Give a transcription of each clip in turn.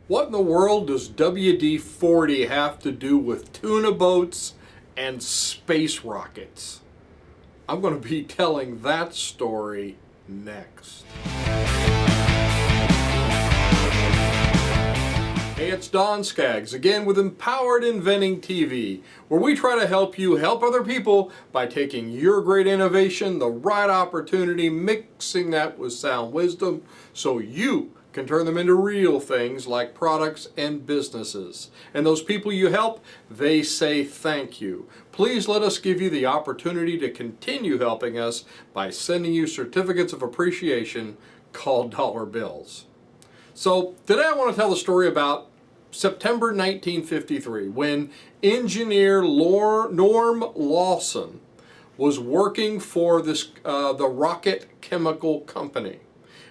What in the world does WD-40 have to do with tuna boats and space rockets? I'm going to be telling that story next. Hey, it's Don Skaggs, again with Empowered Inventing TV, where we try to help you help other people by taking your great innovation, the right opportunity, mixing that with sound wisdom, so you can turn them into real things like products and businesses. And those people you help, they say thank you. Please let us give you the opportunity to continue helping us by sending you certificates of appreciation called dollar bills. So today I want to tell the story about September 1953, when engineer Norm Lawson was working for the Rocket Chemical Company.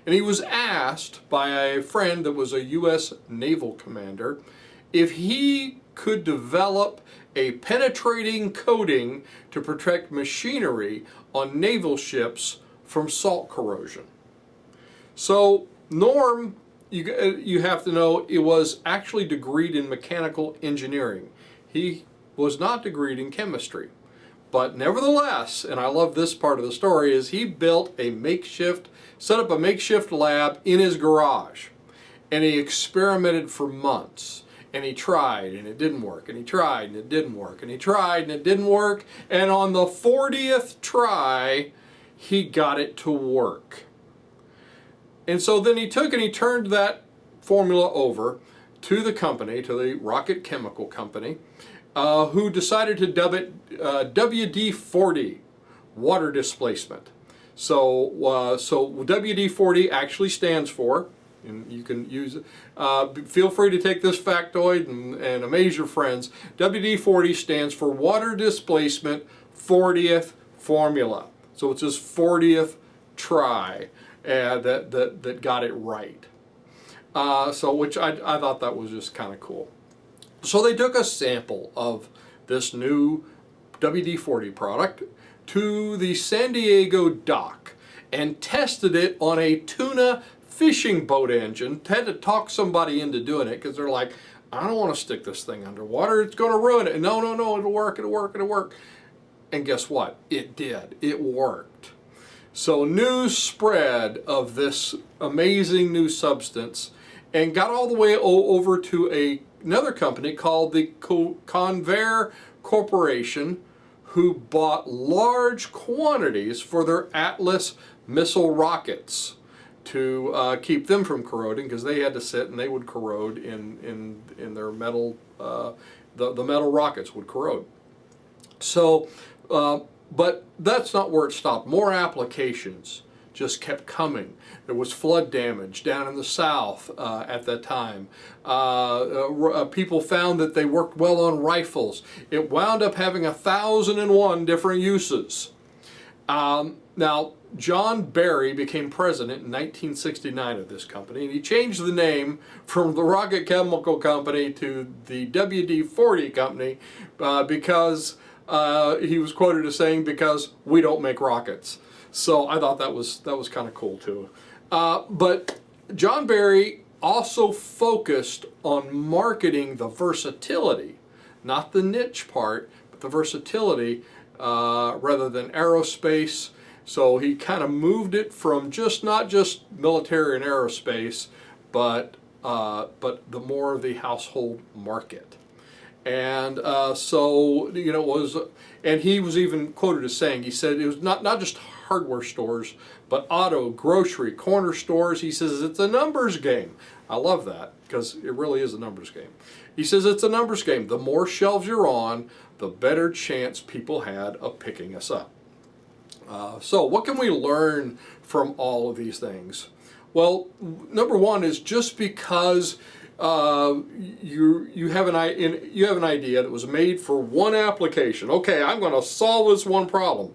And he was asked by a friend that was a U.S. naval commander if he could develop a penetrating coating to protect machinery on naval ships from salt corrosion. So Norm, you have to know, it was actually degreed in mechanical engineering. He was not degreed in chemistry. But nevertheless, and I love this part of the story, is he set up a makeshift lab in his garage. And he experimented for months. And he tried and it didn't work. And he tried and it didn't work. And he tried and it didn't work. And on the 40th try, he got it to work. And so then he turned that formula over to the company, to the Rocket Chemical Company, who decided to dub it WD40, water displacement. So WD40 actually stands for, and you can use it, feel free to take this factoid and amaze your friends, WD40 stands for water displacement 40th formula. So it's his 40th try that got it right. Which I thought that was just kind of cool. So they took a sample of this new WD-40 product to the San Diego dock and tested it on a tuna fishing boat engine. Had to talk somebody into doing it because they're like, I don't want to stick this thing underwater. It's going to ruin it. No, it'll work, it'll work, it'll work. And guess what? It did. It worked. So news spread of this amazing new substance and got all the way over to another company called the Convair Corporation, who bought large quantities for their Atlas missile rockets to keep them from corroding, because they had to sit and they would corrode in their metal, the metal rockets would corrode. So, but that's not where it stopped. More applications just kept coming. There was flood damage down in the south at that time. People found that they worked well on rifles. It wound up having 1,001 different uses. Now, John Barry became president in 1969 of this company, and he changed the name from the Rocket Chemical Company to the WD-40 Company because he was quoted as saying, because we don't make rockets. So I thought that was kind of cool too. But John Barry also focused on marketing the versatility, not the niche part, but the versatility rather than aerospace. So he kind of moved it from not just military and aerospace, but the more of the household market. And and he was even quoted as saying, he said it was not just hardware stores, but auto, grocery, corner stores. He says it's a numbers game. I love that, because it really is a numbers game. He says it's a numbers game. The more shelves you're on, the better chance people had of picking us up. So what can we learn from all of these things? Well, number one is, just because you have an idea that was made for one application. Okay, I'm going to solve this one problem.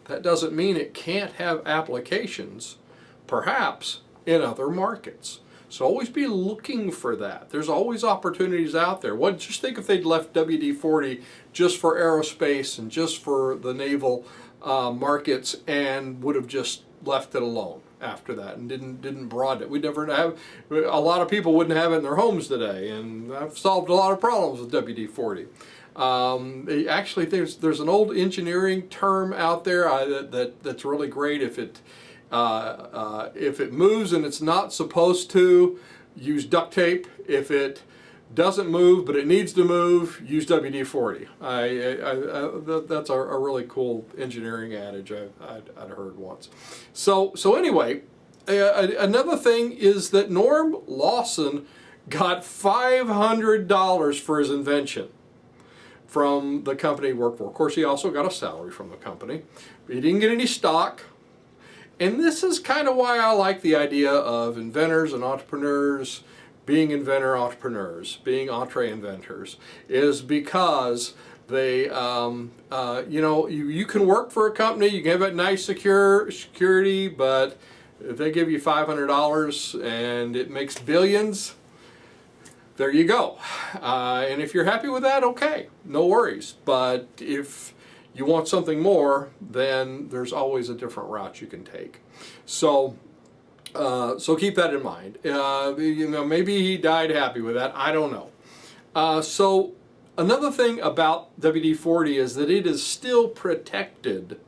That doesn't mean it can't have applications, perhaps, in other markets. So always be looking for that. There's always opportunities out there. Just think if they'd left WD-40 just for aerospace and just for the naval markets and would have just left it alone after that and didn't broaden it. We'd never have, a lot of people wouldn't have it in their homes today, and I've solved a lot of problems with WD-40. Actually, there's an old engineering term out there that's really great. If it moves and it's not supposed to, use duct tape. If it doesn't move but it needs to move, use WD-40. That's a really cool engineering adage I'd heard once. So anyway, another thing is that Norm Lawson got $500 for his invention from the company he worked for. Of course, he also got a salary from the company, but he didn't get any stock. And this is kind of why I like the idea of inventors and entrepreneurs being inventor entrepreneurs, being entre-inventors, is because they, you know, you can work for a company, you can have that nice security, but if they give you $500 and it makes billions, there you go. And if you're happy with that, okay, no worries. But if you want something more, then there's always a different route you can take. So keep that in mind. You know, maybe he died happy with that. I don't know. So another thing about WD-40 is that it is still protected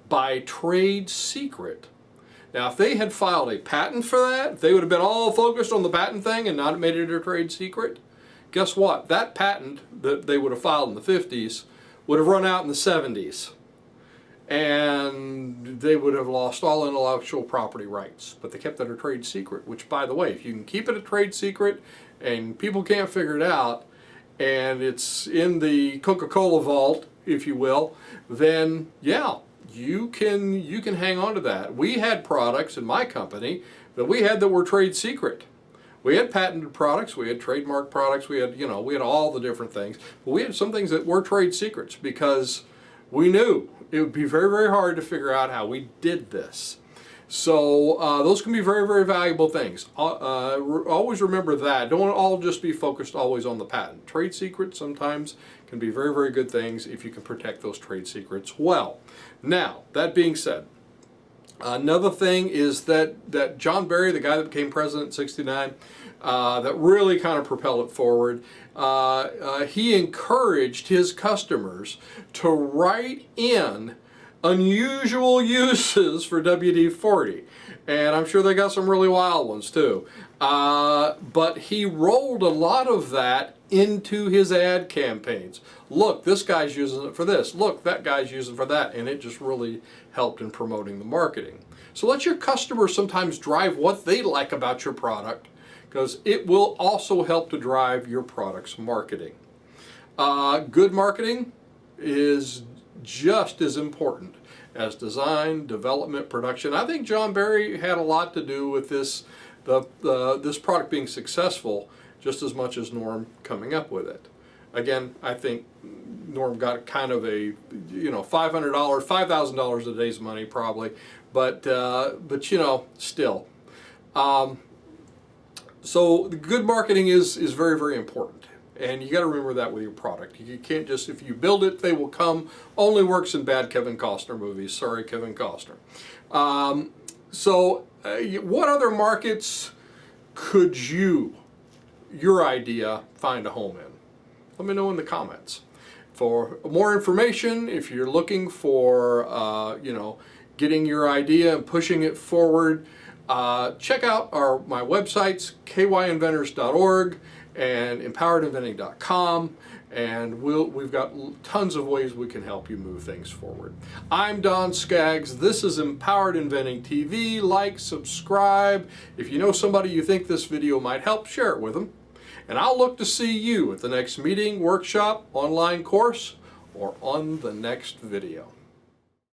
by trade secret. Now, if they had filed a patent for that, if they would have been all focused on the patent thing and not made it a trade secret, guess what? That patent that they would have filed in the 50s would have run out in the 70s. And they would have lost all intellectual property rights. But they kept that a trade secret, which, by the way, if you can keep it a trade secret and people can't figure it out, and it's in the Coca-Cola vault, if you will, then yeah, you can hang on to that. We had products in my company that we had that were trade secret. We had patented products, we had trademark products, we had, you know, we had all the different things. But we had some things that were trade secrets because we knew it would be very, very hard to figure out how we did this. So those can be very, very valuable things. Always remember that. Don't all just be focused always on the patent. Trade secrets sometimes can be very, very good things if you can protect those trade secrets well. Now, that being said, another thing is that John Berry, the guy that became president in '69, that really kind of propelled it forward, he encouraged his customers to write in unusual uses for WD-40. And I'm sure they got some really wild ones too. But he rolled a lot of that into his ad campaigns. Look, this guy's using it for this. Look, that guy's using it for that. And it just really helped in promoting the marketing. So let your customers sometimes drive what they like about your product, because it will also help to drive your product's marketing. Good marketing is just as important as design, development, production. I think John Berry had a lot to do with this product being successful, just as much as Norm coming up with it. Again, I think Norm got kind of a, you know, $500, $5,000 a day's money probably, but you know, still. So the good marketing is very, very important. And you got to remember that with your product. You can't just, if you build it, they will come. Only works in bad Kevin Costner movies. Sorry, Kevin Costner. What other markets could your idea, find a home in? Let me know in the comments. For more information, if you're looking for, you know, getting your idea and pushing it forward, check out my websites, kyinventors.org and empoweredinventing.com, and we've got tons of ways we can help you move things forward. I'm Don Skaggs. This is Empowered Inventing TV. Like, subscribe. If you know somebody you think this video might help, share it with them. And I'll look to see you at the next meeting, workshop, online course, or on the next video.